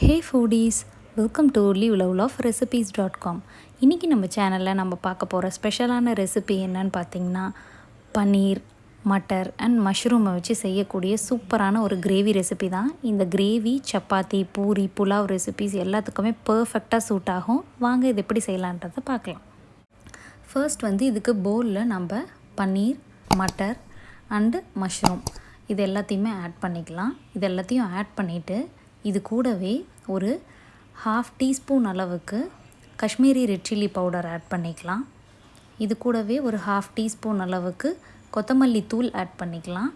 Hey ஃபூடீஸ், welcome to liveloverecipes.com. இன்றைக்கி நம்ம சேனலில் நம்ம பார்க்க போகிற ஸ்பெஷலான ரெசிபி என்னன்னு பார்த்திங்கன்னா பன்னீர், மட்டர் அண்ட் மஷ்ரூமை வச்சு செய்யக்கூடிய சூப்பரான ஒரு கிரேவி ரெசிபி தான். இந்த கிரேவி சப்பாத்தி, பூரி, புலாவ் ரெசிபிஸ் எல்லாத்துக்குமே பர்ஃபெக்டாக சூட் ஆகும். வாங்க இது எப்படி செய்யலான்றதை பார்க்கலாம். ஃபர்ஸ்ட் இதுக்கு பவுலில் நம்ம பன்னீர், மட்டர் அண்டு மஷ்ரூம் இது எல்லாத்தையுமே ஆட் பண்ணிக்கலாம். இது எல்லாத்தையும் ஆட் பண்ணிவிட்டு இது கூடவே ஒரு 1/2 டீஸ்பூன் அளவுக்கு Kashmiri red chilli powder add பண்ணிக்கலாம். இது கூடவே ஒரு 1/2 டீஸ்பூன் அளவுக்கு கொத்தமல்லி தூள் ஆட் பண்ணிக்கலாம்.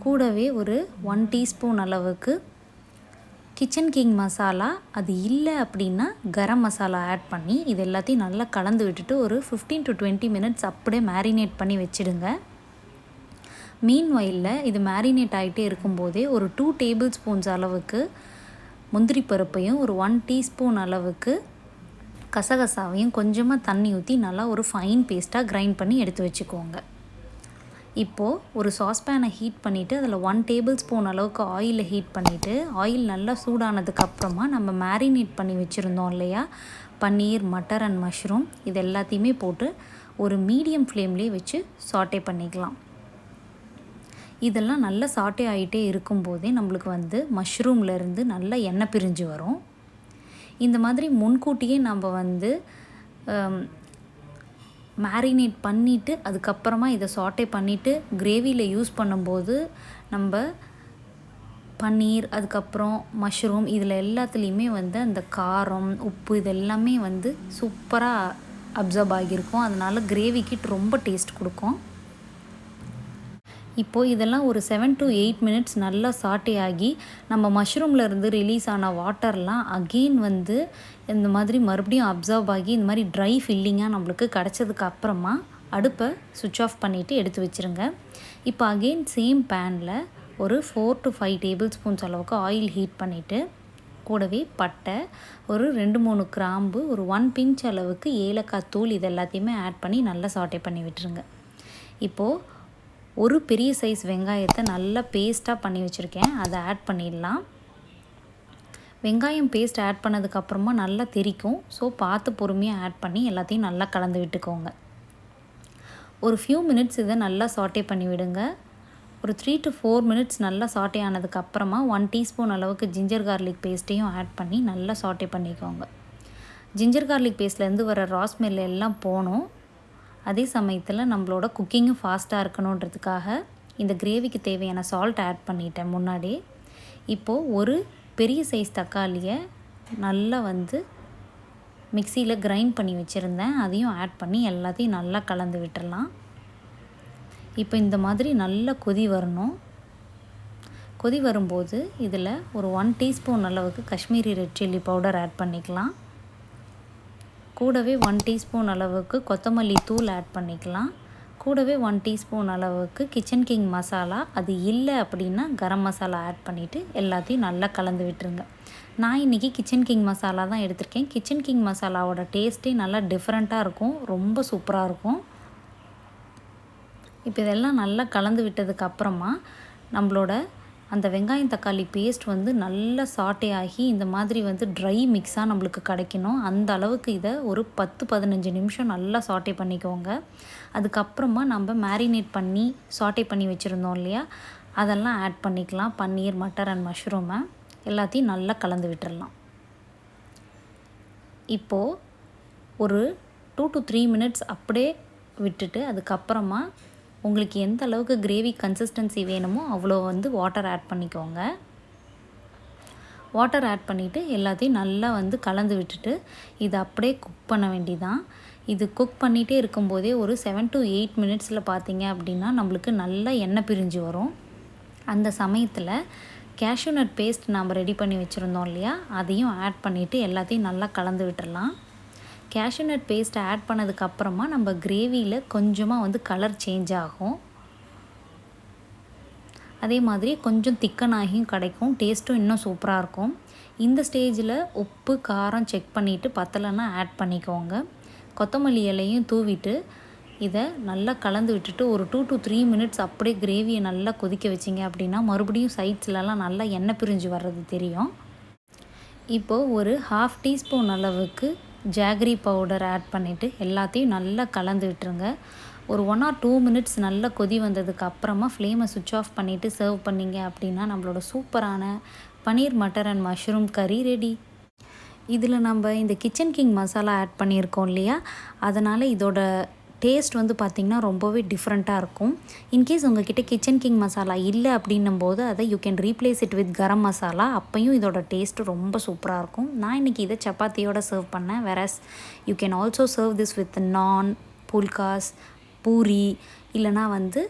கூடவே ஒரு 1 டீஸ்பூன் அளவுக்கு கிச்சன் கிங் மசாலா, அது இல்லை அப்படின்னா கரம் மசாலா ஆட் பண்ணி இது எல்லாத்தையும் நல்லா கலந்து விட்டுட்டு ஒரு 15 to 20 மினிட்ஸ் அப்படியே மேரினேட் பண்ணி வச்சுடுங்க. மீன்வைலில் இது மேரினேட் ஆகிட்டே இருக்கும்போதே ஒரு 2 டேபிள் ஸ்பூன்ஸ் அளவுக்கு முந்திரி பருப்பையும் ஒரு 1 டீஸ்பூன் அளவுக்கு கசகசாவையும் கொஞ்சமாக தண்ணி ஊற்றி நல்லா ஒரு ஃபைன் பேஸ்ட்டாக கிரைண்ட் பண்ணி எடுத்து வச்சுக்கோங்க. இப்போது ஒரு சாஸ்பேனை ஹீட் பண்ணிவிட்டு அதில் 1 டேபிள் ஸ்பூன் அளவுக்கு ஆயிலை ஹீட் பண்ணிவிட்டு ஆயில் நல்லா சூடானதுக்கப்புறமா நம்ம மேரினேட் பண்ணி வச்சுருந்தோம் இல்லையா பன்னீர், மட்டர் அண்ட் மஷ்ரூம் இது எல்லாத்தையுமே போட்டு ஒரு மீடியம் ஃப்ளேம்லேயே வச்சு சாட்டே பண்ணிக்கலாம். இதெல்லாம் நல்லா சாட்டே ஆகிட்டே இருக்கும்போதே நம்மளுக்கு மஷ்ரூம்லேருந்து நல்லா எண்ணெய் பிரிஞ்சு வரும். இந்த மாதிரி முன்கூட்டியே நம்ம மேரினேட் பண்ணிவிட்டு அதுக்கப்புறமா இதை சாட்டே பண்ணிவிட்டு கிரேவியில் யூஸ் பண்ணும்போது நம்ம பன்னீர், அதுக்கப்புறம் மஷ்ரூம் இதில் எல்லாத்துலேயுமே அந்த காரம், உப்பு இது எல்லாமே சூப்பராக அப்சர்வ் ஆகியிருக்கும். அதனால் கிரேவிக்கு ரொம்ப டேஸ்ட் கொடுக்கும். இப்போது இதெல்லாம் ஒரு 7 to 8 மினிட்ஸ் நல்லா சாட்டே ஆகி நம்ம மஷ்ரூம்லேருந்து ரிலீஸ் ஆன வாட்டர்லாம் அகெயின் இந்த மாதிரி மறுபடியும் அப்சர்வ் ஆகி இந்த மாதிரி ட்ரை ஃபில்லிங்காக நம்மளுக்கு கிடச்சதுக்கு அப்புறமா அடுப்பை சுவிட்ச் ஆஃப் பண்ணிவிட்டு எடுத்து வச்சுருங்க. இப்போ அகெயின் சேம் பேனில் ஒரு 4 to 5 டேபிள் ஸ்பூன்ஸ் அளவுக்கு ஆயில் ஹீட் பண்ணிவிட்டு கூடவே பட்டை, ஒரு 2-3 கிராம்பு, ஒரு 1 பிஞ்ச் அளவுக்கு ஏலக்காய் தூள் இது எல்லாத்தையுமே ஆட் பண்ணி நல்லா சாட்டே பண்ணி விட்டுருங்க. இப்போது ஒரு பெரிய சைஸ் வெங்காயத்தை நல்லா பேஸ்ட்டாக பண்ணி வச்சுருக்கேன், அதை ஆட் பண்ணிடலாம். வெங்காயம் பேஸ்ட் ஆட் பண்ணதுக்கப்புறமா நல்லா தெரிக்கும். ஸோ பார்த்து பொறுமையாக ஆட் பண்ணி எல்லாத்தையும் நல்லா கலந்து விட்டுக்கோங்க. ஒரு ஃபியூ மினிட்ஸ் இதை நல்லா சாட்டே பண்ணி விடுங்க. ஒரு 3 to 4 மினிட்ஸ் நல்லா சாட்டே ஆனதுக்கப்புறமா 1 டீஸ்பூன் அளவுக்கு ஜிஞ்சர் கார்லிக் பேஸ்ட்டையும் ஆட் பண்ணி நல்லா சாட்டே பண்ணிக்கோங்க. ஜிஞ்சர் கார்லிக் பேஸ்ட்லேருந்து வர ரா ஸ்மெல் எல்லாம் போகணும். அதே சமயத்தில் நம்மளோட குக்கிங்கும் ஃபாஸ்ட்டாக இருக்கணுன்றதுக்காக இந்த கிரேவிக்கு தேவையான சால்ட் ஆட் பண்ணிட்டேன் முன்னாடி. இப்போது ஒரு பெரிய சைஸ் தக்காளியை நல்லா மிக்சியில் கிரைண்ட் பண்ணி வச்சுருந்தேன், அதையும் ஆட் பண்ணி எல்லாத்தையும் நல்லா கலந்து விட்டுடலாம். இப்போ இந்த மாதிரி நல்லா கொதி வரணும். கொதி வரும்போது இதில் ஒரு 1 டீஸ்பூன் அளவுக்கு Kashmiri red chilli powder add பண்ணிக்கலாம். கூடவே 1 டீஸ்பூன் அளவுக்கு கொத்தமல்லி தூள் ஆட் பண்ணிக்கலாம். கூடவே 1 டீஸ்பூன் அளவுக்கு கிச்சன் கிங் மசாலா, அது இல்லை அப்படின்னா கரம் மசாலா ஆட் பண்ணிவிட்டு எல்லாத்தையும் நல்லா கலந்து விட்டுருங்க. நான் இன்றைக்கி கிச்சன் கிங் மசாலா தான் எடுத்திருக்கேன். கிச்சன் கிங் மசாலாவோட டேஸ்ட்டே நல்லா டிஃப்ரெண்ட்டாக இருக்கும், ரொம்ப சூப்பராக இருக்கும். இப்போ இதெல்லாம் நல்லா கலந்து விட்டதுக்கப்புறமா நம்மளோட அந்த வெங்காயம் தக்காளி பேஸ்ட் நல்லா சாட்டே ஆகி இந்த மாதிரி ட்ரை மிக்ஸாக நம்மளுக்கு கிடைக்கணும். அந்த அளவுக்கு இதை ஒரு 10-15 நிமிஷம் நல்லா சாட்டே பண்ணிக்கோங்க. அதுக்கப்புறமா நம்ம மேரினேட் பண்ணி சாட்டே பண்ணி வச்சுருந்தோம் இல்லையா, அதெல்லாம் ஆட் பண்ணிக்கலாம். பன்னீர், மட்டர் அண்ட் மஷ்ரூமை எல்லாத்தையும் நல்லா கலந்து விட்டுடலாம். இப்போது ஒரு 2 to 3 மினிட்ஸ் அப்படியே விட்டுட்டு அதுக்கப்புறமா உங்களுக்கு எந்த அளவுக்கு கிரேவி கன்சிஸ்டன்சி வேணுமோ அவ்வளோ வாட்டர் ஆட் பண்ணிக்கோங்க. வாட்டர் ஆட் பண்ணிவிட்டு எல்லாத்தையும் நல்லா கலந்து விட்டுட்டு இதை அப்படியே குக் பண்ண வேண்டியதான். இது குக் பண்ணிகிட்டே இருக்கும்போதே ஒரு 7 to 8 மினிட்ஸில் பார்த்தீங்க அப்படின்னா நம்மளுக்கு நல்லா எண்ணெய் பிரிஞ்சு வரும். அந்த சமயத்தில் கேஷ்யூ நட் பேஸ்ட் நம்ம ரெடி பண்ணி வச்சுருந்தோம் இல்லையா, அதையும் ஆட் பண்ணிவிட்டு எல்லாத்தையும் நல்லா கலந்து விட்டுடலாம். கேஷ்யூ நட் பேஸ்ட்டை ஆட் பண்ணதுக்கப்புறமா நம்ம கிரேவியில் கொஞ்சமாக கலர் சேஞ்ச் ஆகும். அதே மாதிரி கொஞ்சம் திக்கனாகியும் கிடைக்கும், டேஸ்ட்டும் இன்னும் சூப்பராக இருக்கும். இந்த ஸ்டேஜில் உப்பு, காரம் செக் பண்ணிவிட்டு பத்தலைன்னா ஆட் பண்ணிக்கோங்க. கொத்தமல்லி இலையும் தூவிட்டு இதை நல்லா கலந்து விட்டுட்டு ஒரு 2 to 3 மினிட்ஸ் அப்படியே கிரேவியை நல்லா கொதிக்க வச்சிங்க அப்படின்னா மறுபடியும் சைட்ஸ்லலாம் நல்லா எண்ணெய் பிரிஞ்சு வர்றது தெரியும். இப்போது ஒரு 1/2 டீஸ்பூன் அளவுக்கு ஜாகரி பவுடர் ஆட் பண்ணிவிட்டு எல்லாத்தையும் நல்லா கலந்து விட்டுருங்க. ஒரு 1 or 2 மினிட்ஸ் நல்லா கொதி வந்ததுக்கு அப்புறமா ஃப்ளேமை சுவிட்ச் ஆஃப் பண்ணிவிட்டு சர்வ் பண்ணிங்க அப்படின்னா நம்மளோட சூப்பரான பனீர் மட்டர் அண்ட் மஷ்ரூம் கறி ரெடி. இதில் நம்ம இந்த கிச்சன் கிங் மசாலா ஆட் பண்ணியிருக்கோம் இல்லையா, அதனால் இதோட டேஸ்ட் வந்து பார்த்திங்கன்னா ரொம்பவே டிஃப்ரெண்ட்டாக இருக்கும். இன்கேஸ் உங்ககிட்ட கிச்சன் கிங் மசாலா இல்லை அப்படின்னும்போது அதை you can replace it with garam masala. அப்பையும் இதோட டேஸ்ட்டு ரொம்ப சூப்பராக இருக்கும். நான் இன்றைக்கி இதை சப்பாத்தியோட சர்வ் பண்ணேன். Whereas you can also serve this with naan, phulkas, puri, இல்லைனா வந்து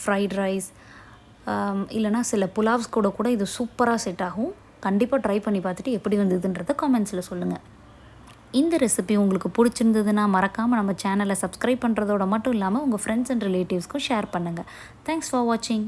ஃப்ரைட் ரைஸ், இல்லைனா சில புலாவ்ஸ் கூட இது சூப்பராக செட் ஆகும். கண்டிப்பாக ட்ரை பண்ணி பார்த்துட்டு எப்படி வந்ததுன்றதை காமெண்ட்ஸில் சொல்லுங்கள். இந்த ரெசிபி உங்களுக்கு பிடிச்சிருந்ததுன்னா மறக்காமல் நம்ம சேனலை சப்ஸ்கிரைப் பண்ணுறதோட மட்டும் இல்லாமல் உங்கள் ஃப்ரெண்ட்ஸ் அண்ட் ரிலேட்டிவ்ஸ்க்கும் ஷேர் பண்ணுங்கள். தேங்க்ஸ் ஃபார் வாட்சிங்.